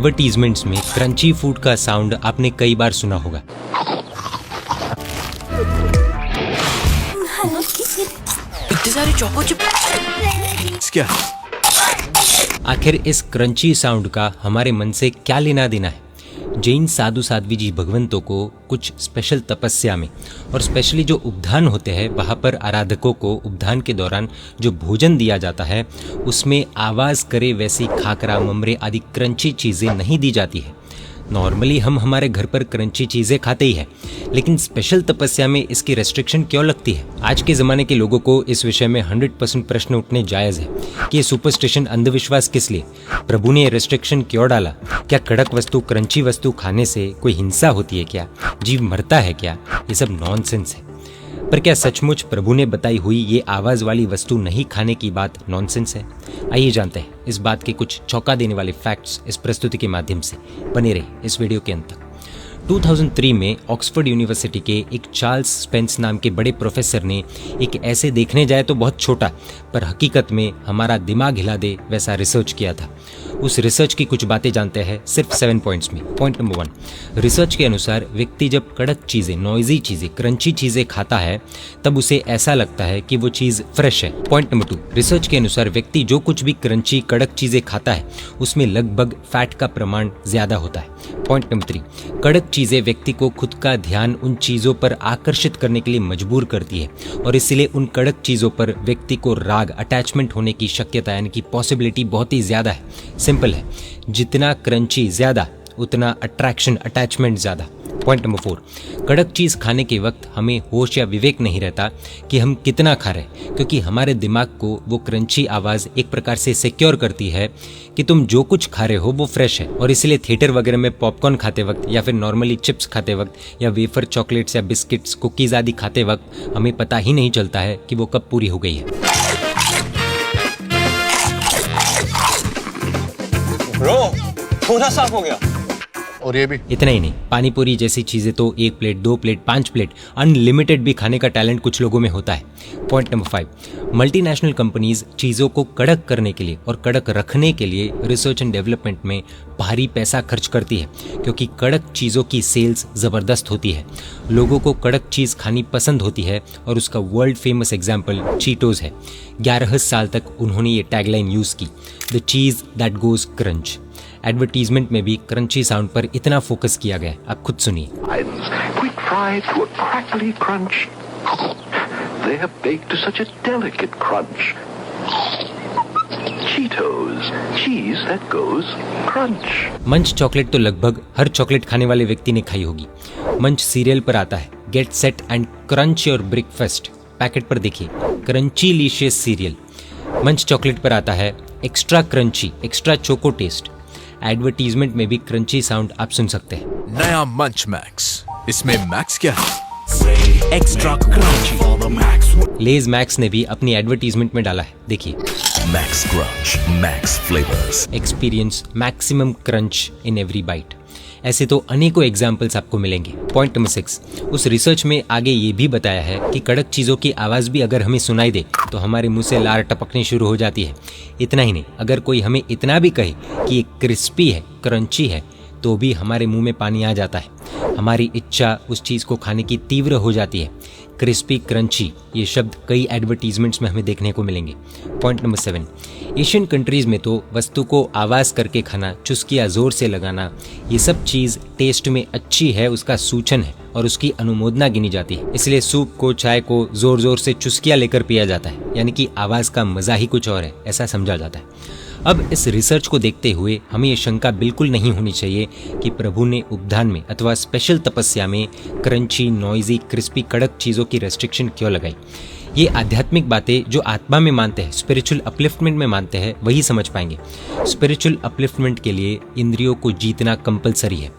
Advertisements में crunchy food का sound आपने कई बार सुना होगा। इतने सारे चोको चिप क्या? आखिर इस क्रंची साउंड का हमारे मन से क्या लेना देना है? जैन साधु साध्वी जी भगवंतों को कुछ स्पेशल तपस्या में और स्पेशली जो उपधान होते हैं वहाँ पर आराधकों को उपधान के दौरान जो भोजन दिया जाता है उसमें आवाज़ करे वैसी खाकरा ममरे आदि क्रंची चीज़ें नहीं दी जाती है। नॉर्मली हम हमारे घर पर क्रंची चीज़ें खाते ही हैं, लेकिन स्पेशल तपस्या में इसकी रेस्ट्रिक्शन क्यों लगती है? आज के ज़माने के लोगों को इस विषय में 100% प्रश्न उठने जायज़ है कि ये सुपरस्टिशन अंधविश्वास किस लिए? प्रभु ने रेस्ट्रिक्शन क्यों डाला? क्या कड़क वस्तु क्रंची वस्तु खाने से कोई हिंसा होती है क्या? जीव मरता है क्या? ये सब नॉनसेंस है। पर क्या सचमुच प्रभु ने बताई हुई ये आवाज़ वाली वस्तु नहीं खाने की बात नॉनसेंस है? आइए जानते हैं इस बात के कुछ चौंका देने वाले फैक्ट्स इस प्रस्तुति के माध्यम से। बने रहिए इस वीडियो के अंत तक। 2003 में ऑक्सफोर्ड यूनिवर्सिटी के एक चार्ल्स स्पेंस नाम के बड़े प्रोफेसर ने एक ऐसे देखने जाए तो बहुत छोटा पर हकीकत में हमारा दिमाग हिला दे वैसा रिसर्च किया था। उस रिसर्च की कुछ बातें जानते हैं सिर्फ 7 पॉइंट्स में। पॉइंट नंबर 1, रिसर्च के अनुसार व्यक्ति जब कड़क चीज़ें, नॉइजी चीज़ें, क्रंची चीज़ें खाता है तब उसे ऐसा लगता है कि वो चीज़ फ्रेश है। पॉइंट नंबर 2, रिसर्च के अनुसार व्यक्ति जो कुछ भी क्रंची कड़क चीज़ें खाता है उसमें लगभग फैट का प्रमाण ज़्यादा होता है। पॉइंट नंबर 3, कड़क चीज़ें व्यक्ति को खुद का ध्यान उन चीज़ों पर आकर्षित करने के लिए मजबूर करती है और इसलिए उन कड़क चीज़ों पर व्यक्ति को राग, अटैचमेंट होने की शक्यता यानी कि पॉसिबिलिटी बहुत ही ज़्यादा है। सिंपल है, जितना क्रंची ज़्यादा उतना अट्रैक्शन, अटैचमेंट ज़्यादा। पॉइंट नंबर 4, कड़क चीज़ खाने के वक्त हमें होश या विवेक नहीं रहता कि हम कितना खा रहे हैं, क्योंकि हमारे दिमाग को वो क्रंची आवाज़ एक प्रकार से सिक्योर करती है कि तुम जो कुछ खा रहे हो वो फ्रेश है। और इसलिए थिएटर वगैरह में पॉपकॉर्न खाते वक्त या फिर नॉर्मली चिप्स खाते वक्त या वेफर, चॉकलेट्स या बिस्किट्स, कुकीज़ आदि खाते वक्त हमें पता ही नहीं चलता है कि वो कब पूरी हो गई है। ब्रो, पूरा साफ हो गया। और ये भी। इतना ही नहीं, पानी पूरी जैसी चीज़ें तो 1 प्लेट, 2 प्लेट, 5 प्लेट अनलिमिटेड भी खाने का टैलेंट कुछ लोगों में होता है। पॉइंट नंबर 5, मल्टीनेशनल कंपनीज चीज़ों को कड़क करने के लिए और कड़क रखने के लिए रिसर्च एंड डेवलपमेंट में भारी पैसा खर्च करती है, क्योंकि कड़क चीज़ों की सेल्स ज़बरदस्त होती है। लोगों को कड़क चीज़ खानी पसंद होती है और उसका वर्ल्ड फेमस एग्जाम्पल चीटोज़ है। 11 साल तक उन्होंने ये टैगलाइन यूज़ की, the cheese that goes crunch. Advertisement में भी क्रंची साउंड पर इतना फोकस किया गया, आप खुद सुनिए। Quick fried to a crackly crunch. They have baked to such a delicate crunch. Cheetos, cheese that goes crunch. मंच चॉकलेट तो लगभग हर चॉकलेट खाने वाले व्यक्ति ने खाई होगी। मंच सीरियल पर आता है, get set and crunch your breakfast. Packet पर देखिए, crunchylicious cereal. Munch chocolate पर आता है, extra crunchy, extra choco taste. Advertisement में भी क्रंची साउंड आप सुन सकते हैं। नया मंच मैक्स, इसमें मैक्स क्या है? Extra crunchy. लेज मैक्स ने भी अपनी एडवर्टीजमेंट में डाला है, देखिए। Max crunch, max flavours, experience maximum crunch in every bite. ऐसे तो अनेकों एग्जाम्पल्स आपको मिलेंगे। पॉइंट नंबर 6, उस रिसर्च में आगे ये भी बताया है कि कड़क चीज़ों की आवाज़ भी अगर हमें सुनाई दे तो हमारे मुंह से लार टपकनी शुरू हो जाती है। इतना ही नहीं, अगर कोई हमें इतना भी कहे कि ये क्रिस्पी है, क्रंची है, तो भी हमारे मुंह में पानी आ जाता है। हमारी इच्छा उस चीज़ को खाने की तीव्र हो जाती है। क्रिस्पी, क्रंची, ये शब्द कई एडवर्टीजमेंट्स में हमें देखने को मिलेंगे। पॉइंट नंबर 7, एशियन कंट्रीज़ में तो वस्तु को आवाज़ करके खाना, चुस्कियाँ ज़ोर से लगाना, ये सब चीज़ टेस्ट में अच्छी है उसका सूचन है और उसकी अनुमोदना गिनी जाती है। इसलिए सूप को, चाय को ज़ोर ज़ोर से चुस्कियाँ लेकर पिया जाता है, यानी कि आवाज़ का मज़ा ही कुछ और है, ऐसा समझा जाता है। अब इस रिसर्च को देखते हुए हमें ये शंका बिल्कुल नहीं होनी चाहिए कि प्रभु ने उपधान में अथवा स्पेशल तपस्या में क्रंची, नॉइजी, क्रिस्पी, कड़क चीज़ों की रेस्ट्रिक्शन क्यों लगाई। ये आध्यात्मिक बातें जो आत्मा में मानते हैं, स्पिरिचुअल अपलिफ्टमेंट में मानते हैं, वही समझ पाएंगे। स्पिरिचुअल अपलिफ्टमेंट के लिए इंद्रियों को जीतना कंपलसरी है।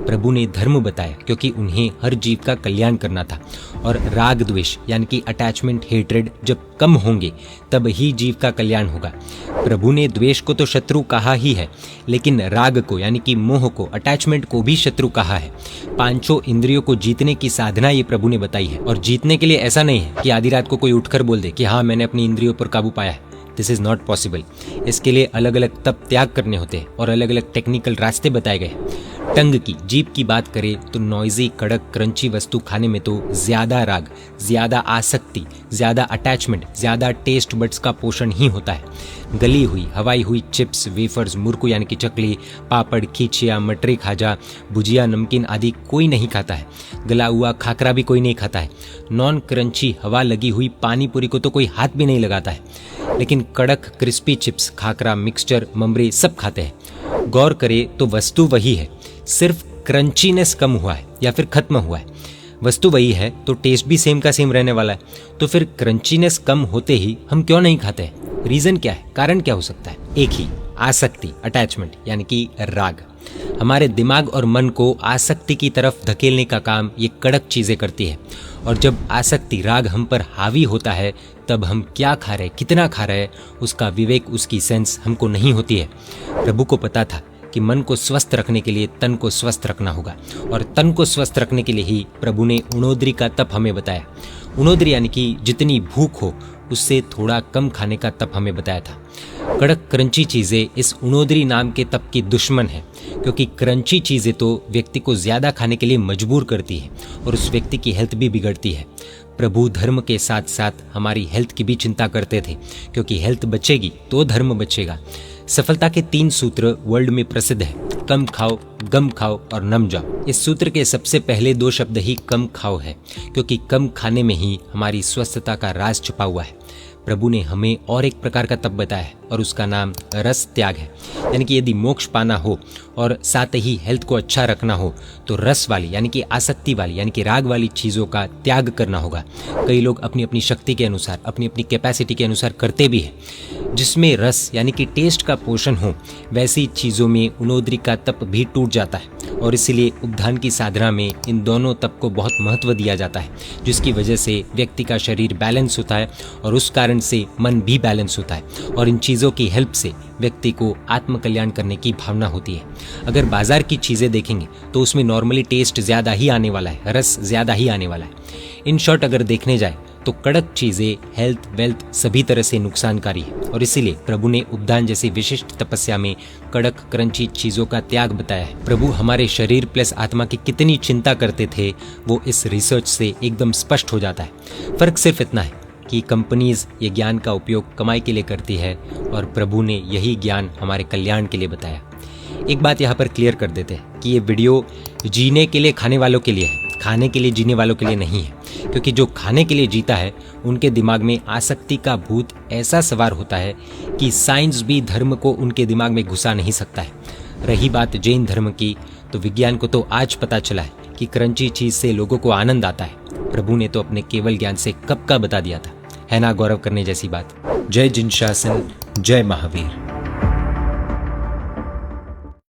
प्रभु ने धर्म बताया क्योंकि उन्हें हर जीव का कल्याण करना था, और राग द्वेष यानी कि अटैचमेंट, हेट्रेड जब कम होंगे तब ही जीव का कल्याण होगा। प्रभु ने द्वेष को तो शत्रु कहा ही है, लेकिन राग को यानी कि मोह को, अटैचमेंट को भी शत्रु कहा है। पांचों इंद्रियों को जीतने की साधना ये प्रभु ने बताई है। और जीतने के लिए ऐसा नहीं है कि आधी रात को कोई उठकर बोल दे कि हाँ मैंने अपनी इंद्रियों पर काबू पाया है। This is not possible. इसके लिए अलग अलग तप त्याग करने होते हैं और अलग अलग टेक्निकल रास्ते बताए गए। टंग की, जीभ की बात करें तो नॉइजी, कड़क, क्रंची वस्तु खाने में तो ज़्यादा राग, ज़्यादा आसक्ति, ज़्यादा अटैचमेंट, ज़्यादा टेस्ट बड्स का पोषण ही होता है। गली हुई, हवाई हुई चिप्स, वेफर्स, मुरकू यानी कि चकली, पापड़, खींचिया, मटरी खाजा, भुजिया, नमकीन आदि कोई नहीं खाता है। गला हुआ खाकरा भी कोई नहीं खाता है। नॉन क्रंची, हवा लगी हुई पानी पूरी को तो कोई हाथ भी नहीं लगाता है। लेकिन कड़क क्रिस्पी चिप्स, खाकरा, मिक्सचर, ममरे सब खाते हैं। गौर करें तो वस्तु वही है, सिर्फ क्रंचीनेस कम हुआ है या फिर खत्म हुआ है। वस्तु वही है तो टेस्ट भी सेम का सेम रहने वाला है। तो फिर क्रंचीनेस कम होते ही हम क्यों नहीं खाते हैं? रीजन क्या है, कारण क्या हो सकता है? एक ही, आसक्ति, अटैचमेंट यानी कि राग। हमारे दिमाग और मन को आसक्ति की तरफ धकेलने का काम ये कड़क चीजें करती है। और जब आसक्ति, राग हम पर हावी होता है तब हम क्या खा रहे, कितना खा रहे, उसका विवेक, उसकी सेंस हमको नहीं होती है। प्रभु को पता था कि मन को स्वस्थ रखने के लिए तन को स्वस्थ रखना होगा और तन को स्वस्थ रखने के लिए ही प्रभु ने उणोदरी का तप हमें बताया। उणोदरी यानी कि जितनी भूख हो उससे थोड़ा कम खाने का तप हमें बताया था। कड़क क्रंची चीज़ें इस उणोदरी नाम के तप की दुश्मन है, क्योंकि क्रंची चीज़ें तो व्यक्ति को ज़्यादा खाने के लिए मजबूर करती है और उस व्यक्ति की हेल्थ भी बिगड़ती है। प्रभु धर्म के साथ साथ हमारी हेल्थ की भी चिंता करते थे, क्योंकि हेल्थ बचेगी तो धर्म बचेगा। सफलता के 3 सूत्र वर्ल्ड में प्रसिद्ध है, कम खाओ, गम खाओ और नम जाओ। इस सूत्र के सबसे पहले 2 शब्द ही कम खाओ है, क्योंकि कम खाने में ही हमारी स्वस्थता का राज छुपा हुआ है। प्रभु ने हमें और एक प्रकार का तप बताया है और उसका नाम रस त्याग है। यानी कि यदि मोक्ष पाना हो और साथ ही हेल्थ को अच्छा रखना हो तो रस वाली यानी कि आसक्ति वाली यानी कि राग वाली चीज़ों का त्याग करना होगा। कई लोग अपनी अपनी शक्ति के अनुसार, अपनी अपनी कैपेसिटी के अनुसार करते भी हैं। जिसमें रस यानी कि टेस्ट का पोषण हो वैसी चीज़ों में उणोदरी का तप भी टूट जाता है और इसीलिए उपधान की साधना में इन दोनों तप को बहुत महत्व दिया जाता है, जिसकी वजह से व्यक्ति का शरीर बैलेंस होता है और उस कारण से मन भी बैलेंस होता है और इन चीज़ों की हेल्प से व्यक्ति को आत्म कल्याण करने की भावना होती है। अगर बाजार की चीज़ें देखेंगे तो उसमें नॉर्मली टेस्ट ज़्यादा ही आने वाला है, रस ज़्यादा ही आने वाला है। इन शॉर्ट अगर देखने जाए तो कड़क चीज़ें हेल्थ, वेल्थ सभी तरह से नुकसानकारी है और इसीलिए प्रभु ने उपदान जैसी विशिष्ट तपस्या में कड़क क्रंची चीज़ों का त्याग बताया है। प्रभु हमारे शरीर प्लस आत्मा की कितनी चिंता करते थे वो इस रिसर्च से एकदम स्पष्ट हो जाता है। फर्क सिर्फ इतना है कि कंपनीज ये ज्ञान का उपयोग कमाई के लिए करती है और प्रभु ने यही ज्ञान हमारे कल्याण के लिए बताया। एक बात यहाँ पर क्लियर कर देते हैं कि ये वीडियो जीने के लिए खाने वालों के लिए है, खाने के लिए जीने वालों के लिए नहीं है, क्योंकि जो खाने के लिए जीता है उनके दिमाग में आसक्ति का भूत ऐसा सवार होता है कि साइंस भी धर्म को उनके दिमाग में घुसा नहीं सकता है। रही बात जैन धर्म की, तो विज्ञान को तो आज पता चला है कि क्रंची चीज से लोगों को आनंद आता है। प्रभु ने तो अपने केवल ज्ञान से कब का बता दिया था, है ना गौरव करने जैसी बात। जय जिनशासन, जय महावीर।